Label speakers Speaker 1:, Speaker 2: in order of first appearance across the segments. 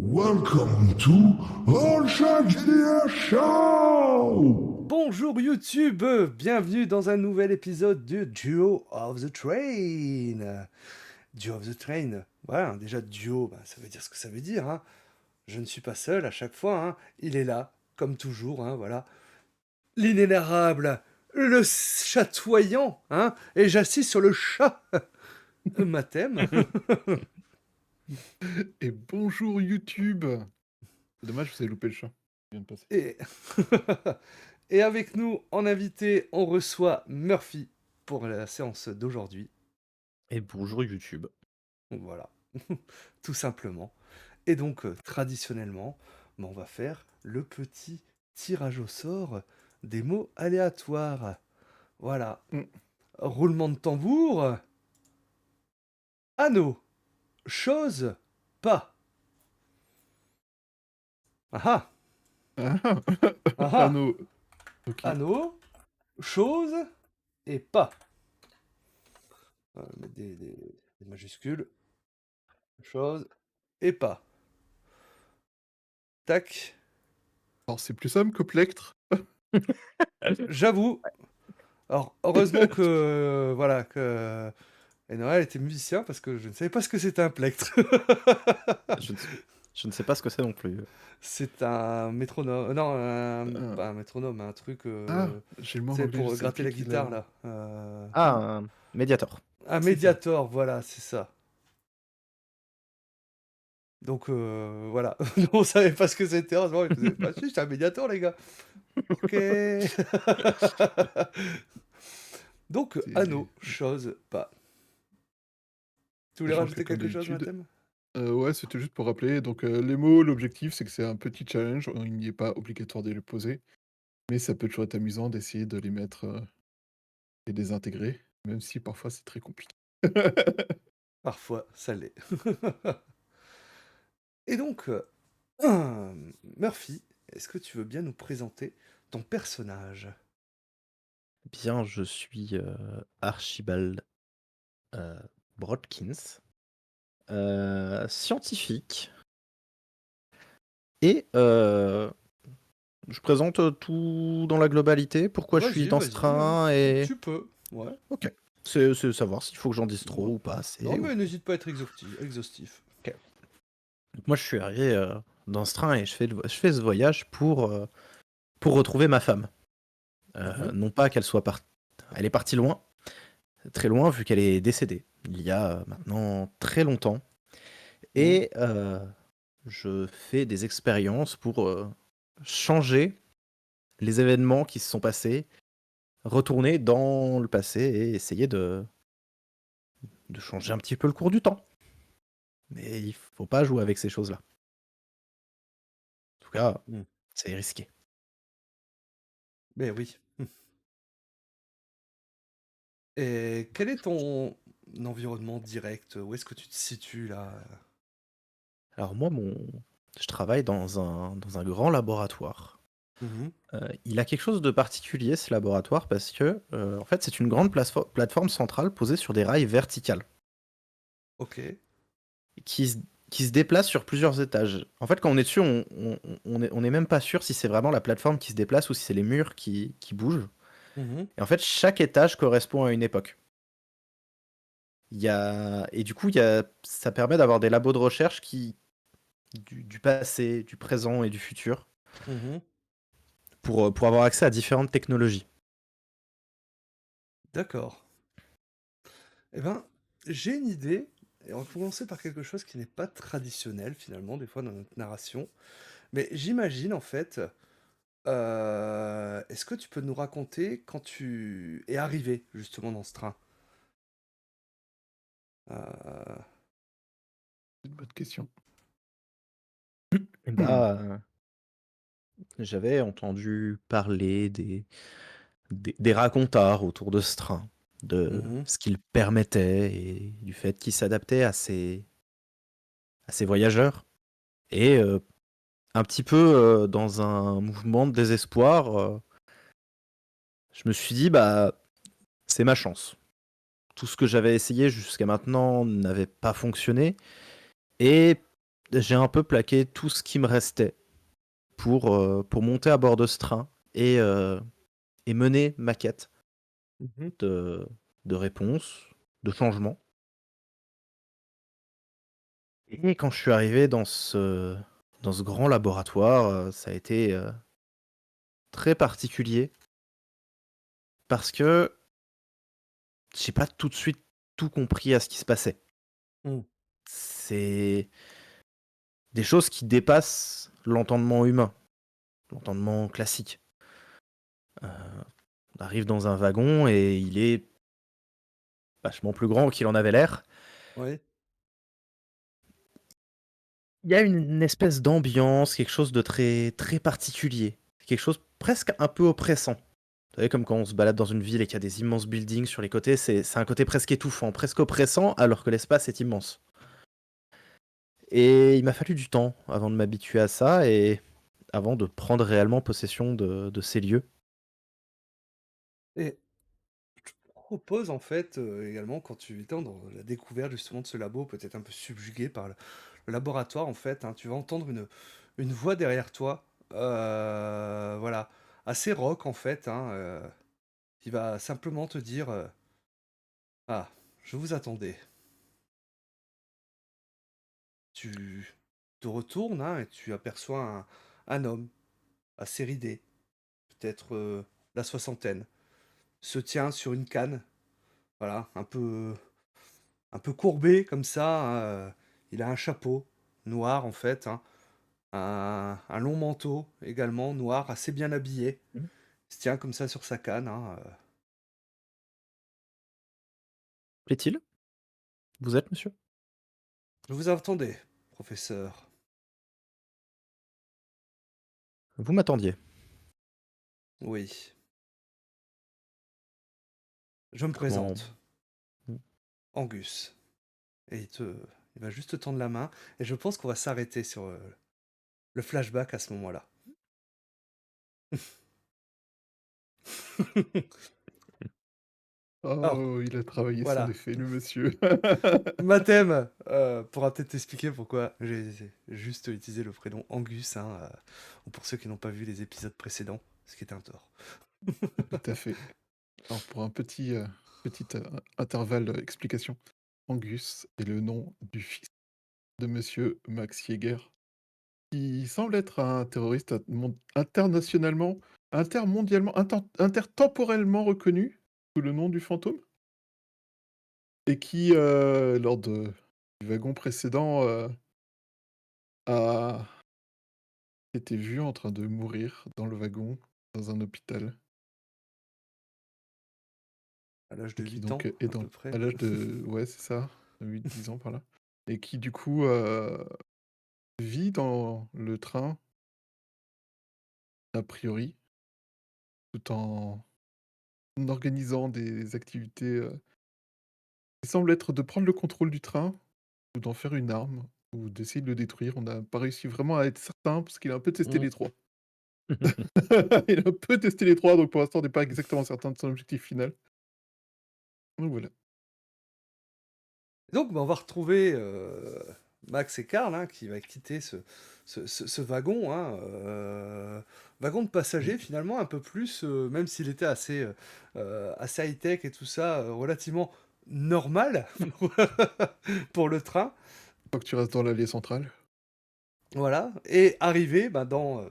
Speaker 1: Welcome to All Shark GDR Show!
Speaker 2: Bonjour YouTube, bienvenue dans un nouvel épisode de Duo of the Train. Duo of the Train, voilà, déjà duo, ça veut dire ce que ça veut dire, hein. Je ne suis pas seul à chaque fois, hein. Il est là, comme toujours, hein, voilà. L'inénarrable, le chatoyant, hein, et j'assiste sur le chat, Mathem.
Speaker 3: Et bonjour YouTube! C'est dommage, vous avez loupé le chat. Il vient de passer.
Speaker 2: Et... et avec nous, en invité, on reçoit Murphy pour la séance d'aujourd'hui.
Speaker 4: Et bonjour YouTube.
Speaker 2: Donc voilà, tout simplement. Et donc, traditionnellement, on va faire le petit tirage au sort des mots aléatoires. Voilà.
Speaker 3: Mm.
Speaker 2: Roulement de tambour. Anneau. Chose. Pas. Ah
Speaker 3: Ah,
Speaker 2: ah. Ah ah.
Speaker 3: Anneau. Ok.
Speaker 2: Anneau. Chose. Et pas. Mettre des majuscules. Chose. Et pas. Tac.
Speaker 3: Alors c'est plus simple que plectre.
Speaker 2: J'avoue. Alors, heureusement que... voilà, que... Et Noël était musicien parce que je ne savais pas ce que c'était un plectre.
Speaker 4: Je ne sais pas ce que c'est non plus.
Speaker 2: C'est un métronome. Non,
Speaker 3: Ah.
Speaker 2: pas un métronome, un truc.
Speaker 3: Ah, j'ai le mot en
Speaker 2: C'est
Speaker 3: anglais, je
Speaker 2: pour
Speaker 3: sais
Speaker 2: gratter
Speaker 3: plus
Speaker 2: la
Speaker 3: qui l'a.
Speaker 2: guitare là.
Speaker 4: Ah, un Mediator.
Speaker 2: Un
Speaker 3: C'est ça.
Speaker 2: médiator, voilà, c'est ça. Donc voilà, on savait pas ce que c'était. Heureusement, ils faisaient, bah si, c'est un médiator, les gars. Ok. Donc
Speaker 3: C'est-
Speaker 2: anneau, chose, pas. Tu voulais
Speaker 3: Sachant que
Speaker 2: rajouter
Speaker 3: comme
Speaker 2: quelque chose,
Speaker 3: d'habitude.
Speaker 2: Mathem?
Speaker 3: Ouais, c'était juste pour rappeler. Donc les mots, l'objectif c'est que c'est un petit challenge. Il n'est pas obligatoire de les poser. Mais ça peut toujours être amusant d'essayer de les mettre et de les intégrer. Même si parfois c'est très compliqué.
Speaker 2: Parfois, ça l'est. Et donc, Murphy, est-ce que tu veux bien nous présenter ton personnage?
Speaker 4: Bien, je suis Archibald Broadkins, scientifique. Et je présente tout dans la globalité, pourquoi je suis
Speaker 2: Vas-y,
Speaker 4: dans ce
Speaker 2: vas-y, hein.
Speaker 4: train et...
Speaker 2: Tu peux, ouais.
Speaker 4: Ok. C'est savoir s'il faut que j'en dise trop
Speaker 2: Ouais.
Speaker 4: ou pas assez.
Speaker 2: Non, mais n'hésite pas à être exhaustif.
Speaker 4: Ok. Donc moi, je suis arrivé dans ce train et je fais ce voyage pour retrouver ma femme. Non pas qu'elle soit partie... Elle est partie loin, très loin, vu qu'elle est décédée, il y a maintenant très longtemps. Et je fais des expériences pour changer les événements qui se sont passés, retourner dans le passé et essayer de changer un petit peu le cours du temps. Mais il faut pas jouer avec ces choses-là. En tout cas, c'est risqué.
Speaker 2: Ben oui. Et quel est ton environnement direct? Où est-ce que tu te situes là?
Speaker 4: Alors moi, je travaille dans un grand laboratoire. Il a quelque chose de particulier, ce laboratoire, parce que en fait, c'est une grande plateforme centrale posée sur des rails verticales
Speaker 2: Ok.
Speaker 4: qui se, qui se déplace sur plusieurs étages. En fait, quand on est dessus, on est même pas sûr si c'est vraiment la plateforme qui se déplace ou si c'est les murs qui bougent. Et en fait, chaque étage correspond à une époque. Et du coup, ça permet d'avoir des labos de recherche du passé, du présent et du futur pour avoir accès à différentes technologies.
Speaker 2: D'accord. Eh ben, j'ai une idée, et on va commencer par quelque chose qui n'est pas traditionnel finalement, des fois dans notre narration. Mais j'imagine en fait, est-ce que tu peux nous raconter quand tu es arrivé justement dans ce train? Euh,
Speaker 3: C'est une bonne question.
Speaker 4: Et bah, j'avais entendu parler des racontars autour de ce train, de ce qu'il permettait et du fait qu'il s'adaptait à ses voyageurs. Et un petit peu dans un mouvement de désespoir, je me suis dit, bah, c'est ma chance. Tout ce que j'avais essayé jusqu'à maintenant n'avait pas fonctionné. Et j'ai un peu plaqué tout ce qui me restait pour monter à bord de ce train et mener ma quête
Speaker 2: Mhm.
Speaker 4: de réponse, de changement. Et quand je suis arrivé dans ce grand laboratoire, ça a été très particulier parce que j'ai pas tout de suite tout compris à ce qui se passait.
Speaker 2: Mm.
Speaker 4: C'est des choses qui dépassent l'entendement humain, l'entendement classique. Euh, on arrive dans un wagon et il est vachement plus grand qu'il en avait l'air.
Speaker 2: Ouais.
Speaker 4: Il y a une espèce d'ambiance, quelque chose de très, très particulier. Quelque chose presque un peu oppressant. Vous savez, comme quand on se balade dans une ville et qu'il y a des immenses buildings sur les côtés, c'est un côté presque étouffant, presque oppressant, alors que l'espace est immense. Et il m'a fallu du temps avant de m'habituer à ça et avant de prendre réellement possession de ces lieux.
Speaker 2: Et je te propose en fait également, quand tu étais dans la découverte justement de ce labo, peut-être un peu subjugué par le laboratoire, en fait, hein, tu vas entendre une voix derrière toi, voilà, assez rock en fait, hein, qui va simplement te dire ah, je vous attendais. Tu te retournes, hein, et tu aperçois un homme assez ridé, peut-être la soixantaine, se tient sur une canne, voilà, un peu courbé comme ça, hein, il a un chapeau noir en fait, hein, un long manteau également noir, assez bien habillé.
Speaker 4: Mhm.
Speaker 2: Il se tient comme ça sur sa canne, hein.
Speaker 4: Plaît-il? Vous êtes, monsieur?
Speaker 2: Je vous attendais, professeur.
Speaker 4: Vous m'attendiez.
Speaker 2: Oui, je me
Speaker 4: Comment...
Speaker 2: présente, Angus. Et il va juste te tendre la main, et je pense qu'on va s'arrêter sur le flashback à ce moment-là. Alors,
Speaker 3: Oh, il a travaillé son
Speaker 2: voilà.
Speaker 3: effet, le monsieur.
Speaker 2: Ma thème pourra peut-être t'expliquer pourquoi j'ai juste utilisé le prénom Angus, hein, ou pour ceux qui n'ont pas vu les épisodes précédents, ce qui est un tort.
Speaker 3: Tout à fait. Alors, pour un petit intervalle explication, Angus est le nom du fils de monsieur Max Jäger, qui semble être un terroriste internationalement, intermondialement, intertemporellement reconnu sous le nom du fantôme, et qui, du wagon précédent, a été vu en train de mourir dans le wagon, dans un hôpital,
Speaker 2: À l'âge
Speaker 3: et
Speaker 2: de
Speaker 3: qui
Speaker 2: 8
Speaker 3: donc
Speaker 2: ans,
Speaker 3: est
Speaker 2: à peu
Speaker 3: à
Speaker 2: près.
Speaker 3: l'âge de, ouais, c'est ça, 8-10 ans par là, et qui du coup vit dans le train, a priori, tout en organisant des activités, qui semblent être de prendre le contrôle du train ou d'en faire une arme ou d'essayer de le détruire. On n'a pas réussi vraiment à être certain parce qu'il a un peu testé
Speaker 2: Mm.
Speaker 3: les 3. Il a un peu testé les 3, donc pour l'instant, on n'est pas exactement certain de son objectif final. Donc voilà.
Speaker 2: Donc, bah, on va retrouver Max et Karl, hein, qui va quitter ce wagon, hein, wagon de passagers finalement, un peu plus, même s'il était assez high-tech et tout ça, relativement normal pour le train.
Speaker 3: Faut que tu restes dans l'allée centrale.
Speaker 2: Voilà, et arrivé bah, dans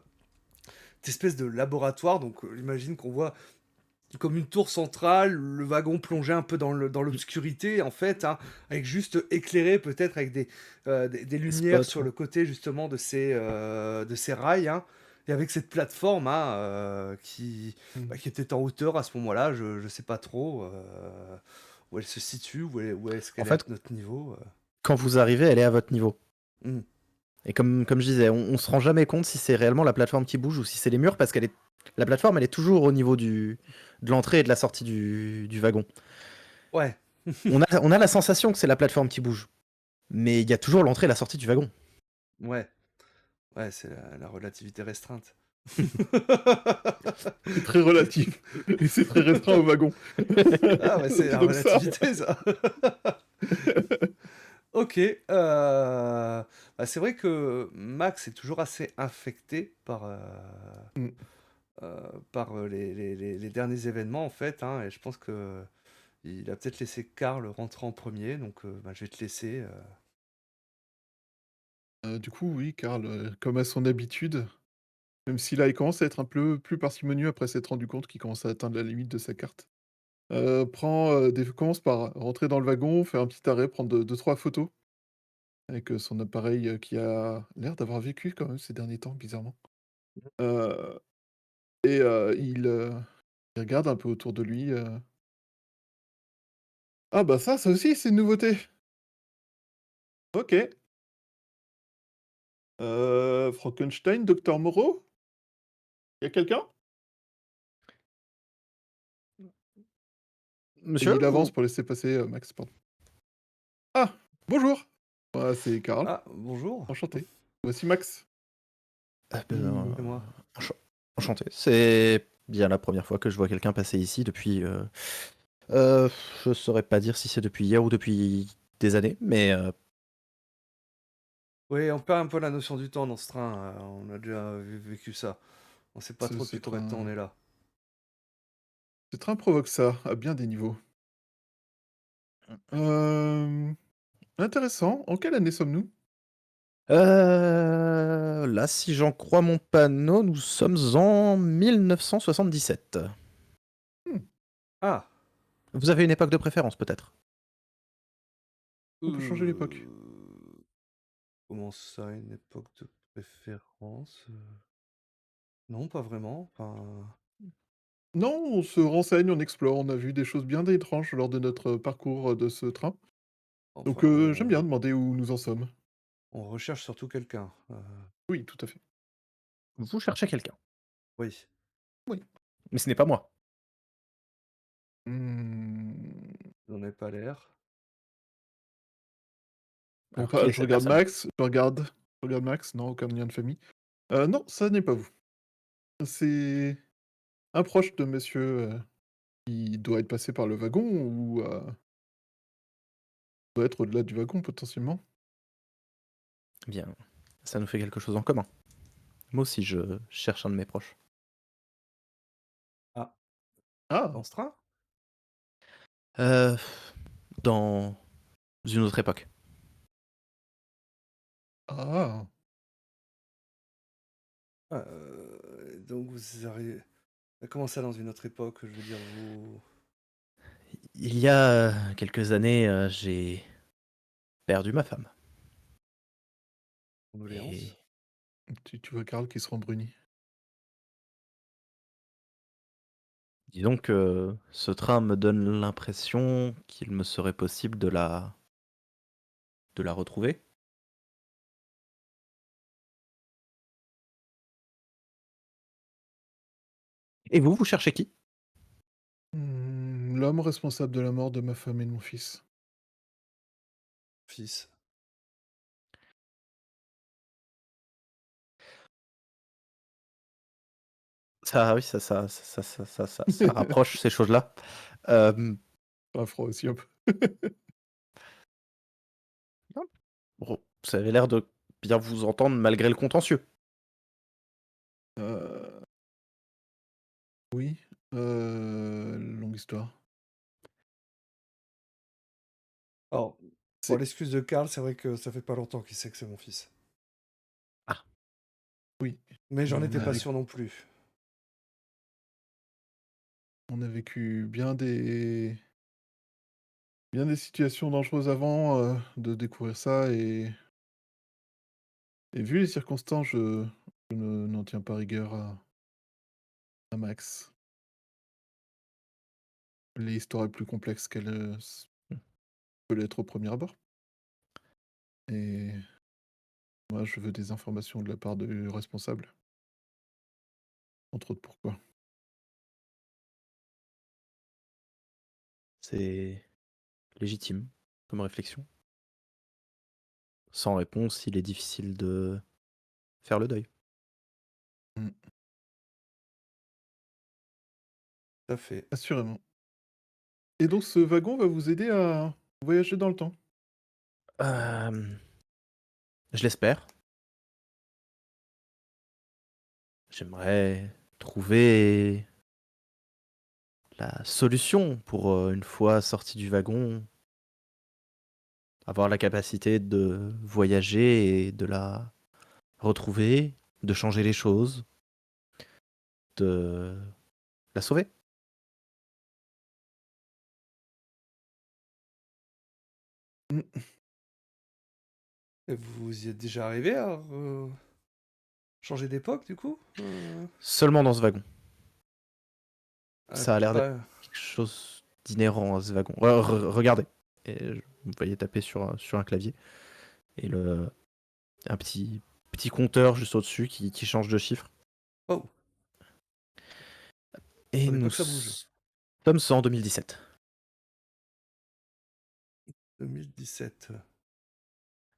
Speaker 2: cette espèce de laboratoire, donc j'imagine qu'on voit comme une tour centrale, le wagon plongé un peu dans l'obscurité en fait, hein, avec juste éclairé peut-être avec des
Speaker 4: Des
Speaker 2: lumières
Speaker 4: spots,
Speaker 2: sur
Speaker 4: ouais.
Speaker 2: le côté justement de ces rails, hein, et avec cette plateforme hein,
Speaker 3: Mmh.
Speaker 2: qui était en hauteur à ce moment-là, je ne sais pas trop où elle se situe, où est-ce
Speaker 4: En
Speaker 2: qu'elle est à
Speaker 4: fait,
Speaker 2: notre niveau.
Speaker 4: quand vous arrivez, elle est à votre niveau.
Speaker 2: Hmm.
Speaker 4: Et comme je disais, on se rend jamais compte si c'est réellement la plateforme qui bouge ou si c'est les murs, parce la plateforme, elle est toujours au niveau de l'entrée et de la sortie du wagon.
Speaker 2: Ouais,
Speaker 4: On a la sensation que c'est la plateforme qui bouge, mais il y a toujours l'entrée et la sortie du wagon.
Speaker 2: ouais, ouais, c'est la relativité restreinte.
Speaker 3: C'est très relatif et c'est très restreint au wagon.
Speaker 2: Ah ouais, c'est la
Speaker 3: Donc ça
Speaker 2: relativité ça. Ok. Bah, c'est vrai que Max est toujours assez infecté
Speaker 3: Mm.
Speaker 2: par les derniers événements, en fait, hein, et je pense que il a peut-être laissé Karl rentrer en premier, donc bah, je vais te laisser.
Speaker 3: Du coup, oui, Karl, comme à son habitude, même si là, il commence à être un peu plus parcimonieux après s'être rendu compte qu'il commence à atteindre la limite de sa carte. Commence par rentrer dans le wagon, faire un petit arrêt, prendre 2-3 photos avec, son appareil, qui a l'air d'avoir vécu quand même ces derniers temps, bizarrement. Heu il regarde un peu autour de lui. «Ah bah ça aussi, c'est une nouveauté! OK. Frankenstein, Docteur Moreau? Y a quelqu'un?» Et
Speaker 4: Monsieur?
Speaker 3: il avance pour laisser passer, Max, pardon. «Ah! Bonjour! Moi, c'est Karl,
Speaker 2: Ah, bonjour.
Speaker 3: enchanté. Voici Max.»
Speaker 4: Ah ben,
Speaker 2: C'est moi.
Speaker 4: encha enchanté. C'est bien la première fois que je vois quelqu'un passer ici depuis, heu, je saurais pas dire si c'est depuis hier ou depuis des années, mais
Speaker 2: Oui, on perd un peu la notion du temps dans ce train. On a déjà vécu ça. On sait pas
Speaker 3: Ce
Speaker 2: trop
Speaker 3: ce
Speaker 2: depuis combien de temps on
Speaker 3: train
Speaker 2: est là.
Speaker 3: ce train provoque ça, à bien des niveaux. Hem, Intéressant. En quelle année sommes-nous?
Speaker 4: là, si j'en crois mon panneau, nous sommes en 1977.
Speaker 3: Mmh,
Speaker 2: Ah,
Speaker 4: Vous avez une époque de préférence peut-être?
Speaker 3: on peut changer l'époque.
Speaker 2: comment ça, une époque de préférence? Non, pas vraiment. Enfin,
Speaker 3: Non, on se renseigne, on explore, on a vu des choses bien étranges lors de notre parcours, de ce train. Donc,
Speaker 2: enfin,
Speaker 3: j'aime bien demander où nous en sommes.
Speaker 2: on recherche surtout quelqu'un.
Speaker 3: Oui, tout à fait.
Speaker 4: Vous cherchez quelqu'un.
Speaker 2: Oui.
Speaker 3: Oui.
Speaker 4: Mais ce n'est pas moi.
Speaker 3: Mmh,
Speaker 2: Vous n'en avez pas l'air.
Speaker 4: Alors qui est
Speaker 3: je
Speaker 4: cette
Speaker 3: regarde
Speaker 4: personne?
Speaker 3: Max, je regarde Max, non, aucun lien de famille. Non, ça n'est pas vous. C'est un proche de monsieur, qui doit être passé par le wagon ou, doit être au-delà du wagon potentiellement.
Speaker 4: Eh bien, ça nous fait quelque chose en commun. Moi aussi, je cherche un de mes proches.
Speaker 2: Ah, dans
Speaker 3: Ah!
Speaker 2: ce train?
Speaker 4: Heu, dans une autre époque.
Speaker 3: Ah!
Speaker 2: Donc vous arrivez. Comment ça dans une autre époque? Je veux dire, vous.
Speaker 4: Il y a, quelques années, j'ai perdu ma femme
Speaker 2: Condoléances.
Speaker 4: et
Speaker 3: Tu vois Karl qui se rembrunit.
Speaker 4: disons que ce train me donne l'impression qu'il me serait possible de la retrouver. Et vous, vous cherchez qui?
Speaker 3: L'homme responsable de la mort de ma femme et de mon fils.
Speaker 2: Fils.
Speaker 4: Ça oui, ça rapproche ces choses-là. Hem,
Speaker 3: Pas froid aussi un peu.
Speaker 4: non, bon, vous avez l'air de bien vous entendre malgré le contentieux.
Speaker 3: Heu, oui, longue histoire.
Speaker 2: Alors, pour
Speaker 3: C'est
Speaker 2: l'excuse de Karl, c'est vrai que ça fait pas longtemps qu'il sait que c'est mon fils.
Speaker 4: Ah,
Speaker 3: oui,
Speaker 2: Mais j'en
Speaker 3: on
Speaker 2: étais
Speaker 3: a
Speaker 2: pas
Speaker 3: vécu
Speaker 2: sûr non plus.
Speaker 3: on a vécu bien des situations dangereuses avant, de découvrir ça et vu les circonstances, je ne n'en tiens pas rigueur à Max. L'histoire est plus complexe qu'elle, peut l'être au premier abord et moi, je veux des informations de la part du responsable. Entre autres, pourquoi?
Speaker 4: c'est légitime comme réflexion. Sans réponse, il est difficile de faire le deuil.
Speaker 3: Mmh,
Speaker 2: Tout à fait.
Speaker 3: assurément et donc ce wagon va vous aider à voyager dans le temps?
Speaker 4: Euh, je l'espère. J'aimerais trouver la solution pour, une fois sorti du wagon, avoir la capacité de voyager et de la retrouver, de changer les choses, de la sauver.
Speaker 3: Mmh.
Speaker 2: Et vous y êtes déjà arrivé à changer d'époque, du coup?
Speaker 4: Seulement dans ce wagon.
Speaker 2: Ah,
Speaker 4: Ça a l'air d'être
Speaker 2: pas-
Speaker 4: quelque chose d'inhérent à ce wagon. Regardez. Et vous voyez taper sur un clavier. Et un petit compteur juste au-dessus qui change de chiffre.
Speaker 2: Oh,
Speaker 4: Et
Speaker 2: faudrait pas
Speaker 4: nous
Speaker 2: que ça bouge.
Speaker 4: sommes en 2017.
Speaker 2: 2017.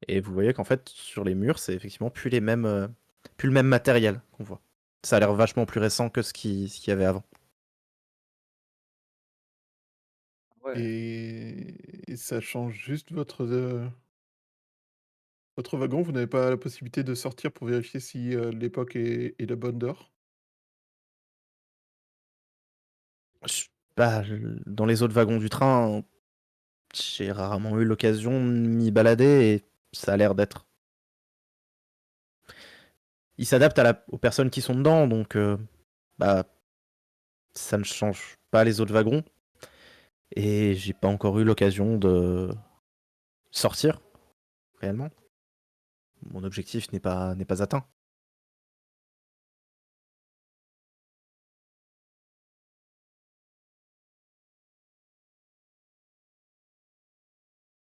Speaker 4: Et vous voyez qu'en fait, sur les murs, c'est effectivement plus le même matériel qu'on voit. Ça a l'air vachement plus récent que ce qu'il y avait avant.
Speaker 2: Ouais.
Speaker 3: Et ça change juste votre wagon? Vous n'avez pas la possibilité de sortir pour vérifier si, l'époque est la bonne d'heure?
Speaker 4: Bah, dans les autres wagons du train, j'ai rarement eu l'occasion de m'y balader et ça a l'air d'être. Ils s'adaptent aux personnes qui sont dedans, donc bah, ça ne change pas les autres wagons. Et j'ai pas encore eu l'occasion de sortir, réellement. Mon objectif n'est pas atteint.